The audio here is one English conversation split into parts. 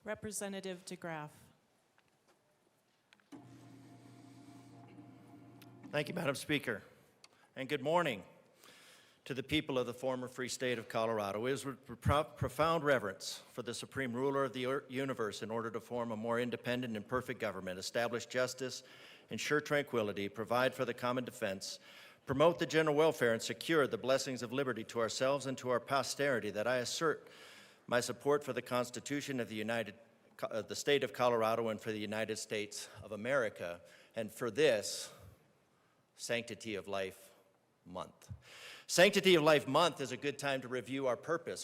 Representative DeGraaf. Thank you, Madam Speaker, and good morning to the people of the former Free State of Colorado. It is with profound reverence for the Supreme Ruler of the universe in order to form a more independent and perfect government, establish justice, ensure tranquility, provide for the common defense, promote the general welfare, and secure the blessings of liberty to ourselves and to our posterity, that I assert my support for the Constitution of the State of Colorado and for the United States of America, and for this Sanctity of Life Month. Sanctity of Life Month is a good time to review our purpose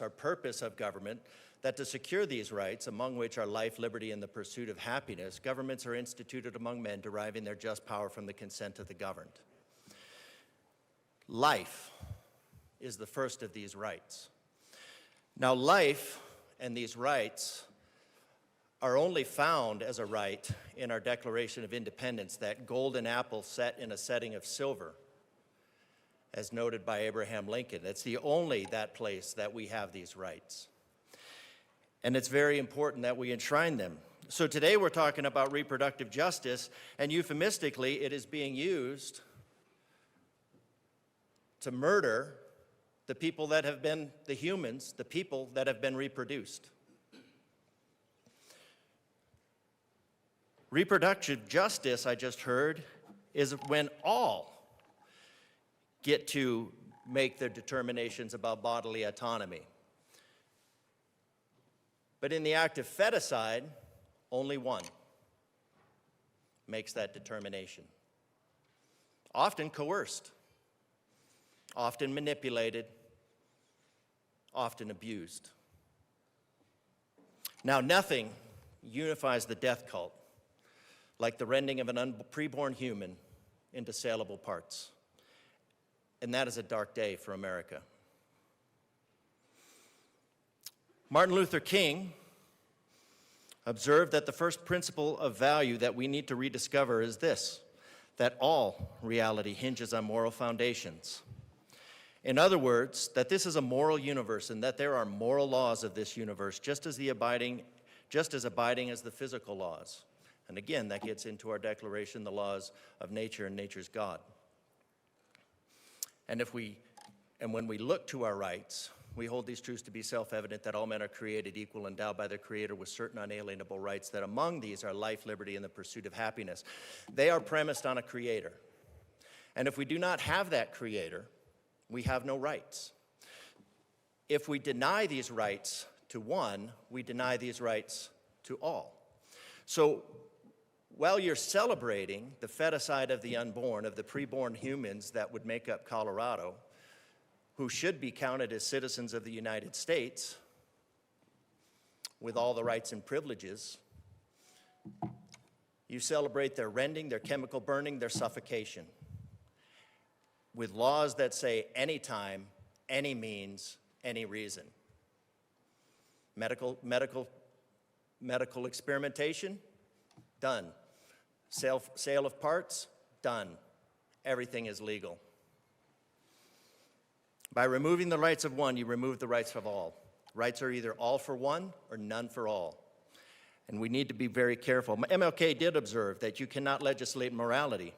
of government, that to secure these rights, among which are life, liberty, and the pursuit of happiness, governments are instituted among men, deriving their just power from the consent of the governed. Life is the first of these rights. Now, life and these rights are only found as a right in our Declaration of Independence, that golden apple set in a setting of silver, as noted by Abraham Lincoln. It's the only that place that we have these rights. And it's very important that we enshrine them. So today we're talking about reproductive justice, and euphemistically it is being used to murder the people that have been, the humans, the people that have been reproduced. Reproductive justice, I just heard, is when all get to make their determinations about bodily autonomy. But in the act of feticide, only one makes that determination. Often coerced, often manipulated, often abused. Now, nothing unifies the death cult like the rending of an preborn human into saleable parts. And that is a dark day for America. Martin Luther King observed that the first principle of value that we need to rediscover is this, that all reality hinges on moral foundations. In other words, that this is a moral universe and that there are moral laws of this universe just as abiding as the physical laws. And again, that gets into our declaration, the laws of nature and nature's God. And when we look to our rights, we hold these truths to be self-evident, that all men are created equal, endowed by their Creator with certain unalienable rights, that among these are life, liberty, and the pursuit of happiness. They are premised on a Creator. And if we do not have that Creator, we have no rights. If we deny these rights to one, we deny these rights to all. So while you're celebrating the feticide of the unborn, of the preborn humans that would make up Colorado, who should be counted as citizens of the United States with all the rights and privileges, you celebrate their rending, their chemical burning, their suffocation, with laws that say anytime, any means, any reason. Medical experimentation, done. Sale of parts, done. Everything is legal. By removing the rights of one, you remove the rights of all. Rights are either all for one or none for all. And we need to be very careful. MLK did observe that you cannot legislate morality,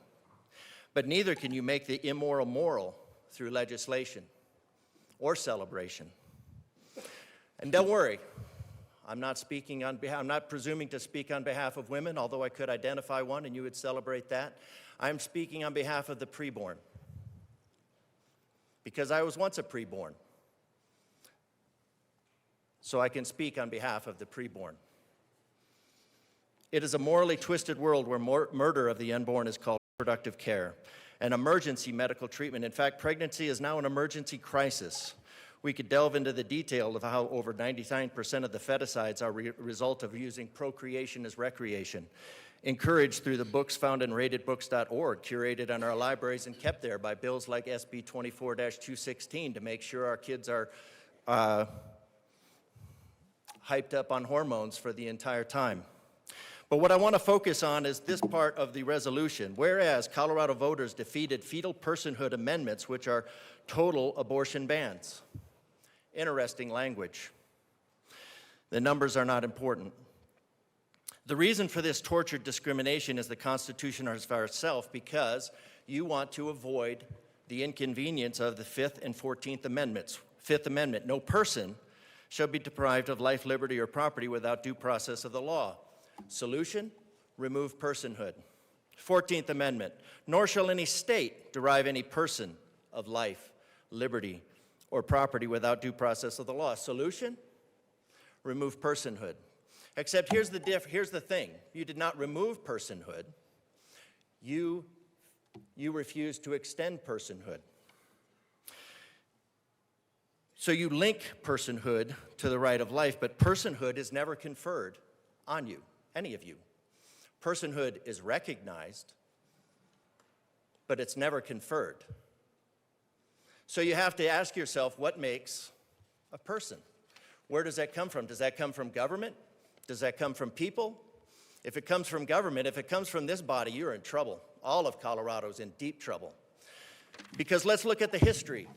but neither can you make the immoral moral through legislation or celebration. And don't worry, I'm not presuming to speak on behalf of women, although I could identify one and you would celebrate that. I'm speaking on behalf of the preborn, because I was once a preborn. So I can speak on behalf of the preborn. It is a morally twisted world where murder of the unborn is called reproductive care, an emergency medical treatment. In fact, pregnancy is now an emergency crisis. We could delve into the detail of how over 99% of the feticides are a result of using procreation as recreation, encouraged through the books found in ratedbooks.org, curated in our libraries and kept there by bills like SB 24-216 to make sure our kids are hyped up on hormones for the entire time. But what I want to focus on is this part of the resolution. Whereas Colorado voters defeated fetal personhood amendments, which are total abortion bans. Interesting language. The numbers are not important. The reason for this tortured discrimination is the Constitution itself, because you want to avoid the inconvenience of the 5th and 14th Amendments. 5th Amendment, no person shall be deprived of life, liberty, or property without due process of the law. Solution, remove personhood. 14th Amendment, nor shall any state derive any person of life, liberty, or property without due process of the law. Solution, remove personhood. Except here's the thing. You did not remove personhood. You refused to extend personhood. So you link personhood to the right of life, but personhood is never conferred on you, any of you. Personhood is recognized, but it's never conferred. So you have to ask yourself, what makes a person? Where does that come from? Does that come from government? Does that come from people? If it comes from government, if it comes from this body, you're in trouble. All of Colorado's in deep trouble. Because let's look at the history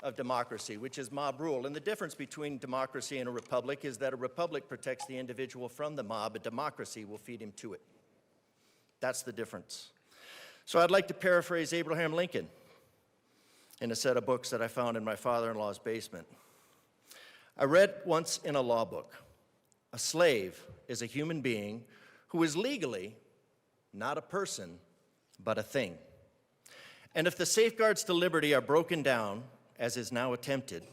of democracy, which is mob rule. And the difference between democracy and a republic is that a republic protects the individual from the mob, a democracy will feed him to it. That's the difference. So I'd like to paraphrase Abraham Lincoln in a set of books that I found in my father-in-law's basement. I read once in a law book, a slave is a human being who is legally not a person, but a thing. And if the safeguards to liberty are broken down, as is now attempted,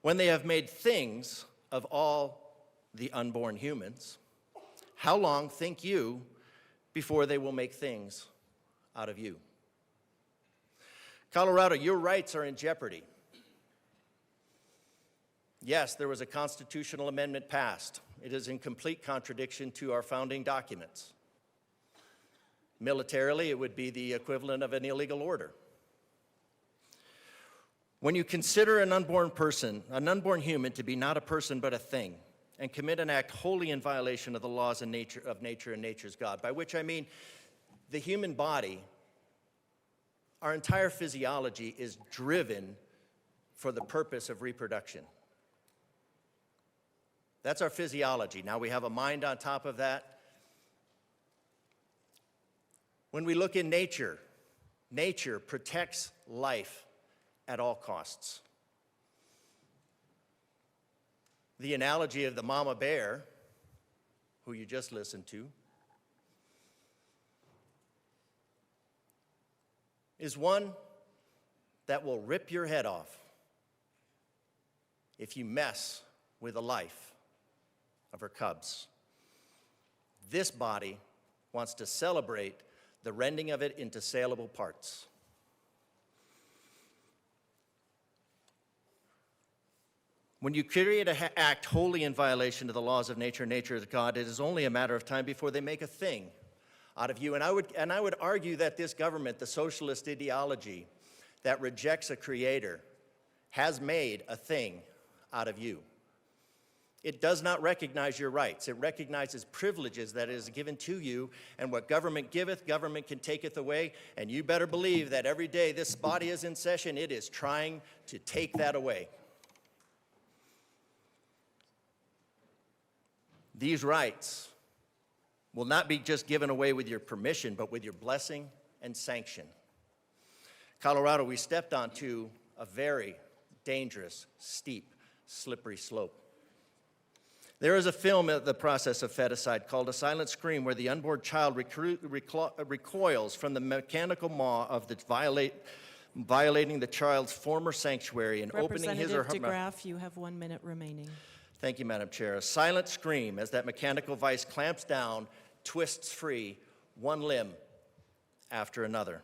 when they have made things of all the unborn humans, how long, think you, before they will make things out of you? Colorado, your rights are in jeopardy. Yes, there was a constitutional amendment passed. It is in complete contradiction to our founding documents. Militarily, it would be the equivalent of an illegal order. When you consider an unborn person, an unborn human, to be not a person but a thing, and commit an act wholly in violation of the laws of nature and nature's God, by which I mean the human body, our entire physiology is driven for the purpose of reproduction. That's our physiology. Now we have a mind on top of that. When we look in nature, nature protects life at all costs. The analogy of the mama bear, who you just listened to, is one that will rip your head off if you mess with the life of her cubs. This body wants to celebrate the rending of it into saleable parts. When you create an act wholly in violation of the laws of nature and nature of God, it is only a matter of time before they make a thing out of you. And I would argue that this government, the socialist ideology that rejects a creator, has made a thing out of you. It does not recognize your rights. It recognizes privileges that is given to you, and what government giveth, government can taketh away, and you better believe that every day this body is in session, it is trying to take that away. These rights will not be just given away with your permission, but with your blessing and sanction. Colorado, we stepped onto a very dangerous, steep, slippery slope. There is a film of the process of feticide called A Silent Scream, where the unborn child recoils from the mechanical maw of the violating the child's former sanctuary and opening his or her mouth. Representative DeGraaf, you have 1 minute remaining. Thank you, Madam Chair. A silent scream as that mechanical vice clamps down, twists free, one limb after another.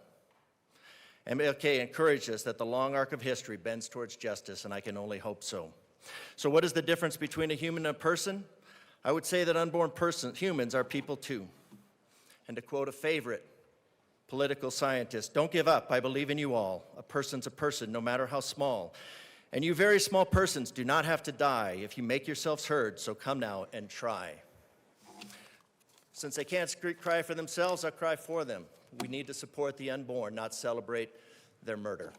MLK encouraged us that the long arc of history bends towards justice, and I can only hope so. So what is the difference between a human and a person? I would say that unborn humans are people too. And to quote a favorite political scientist, don't give up, I believe in you all. A person's a person, no matter how small. And you very small persons do not have to die if you make yourselves heard, so come now and try. Since they can't cry for themselves, I'll cry for them. We need to support the unborn, not celebrate their murder.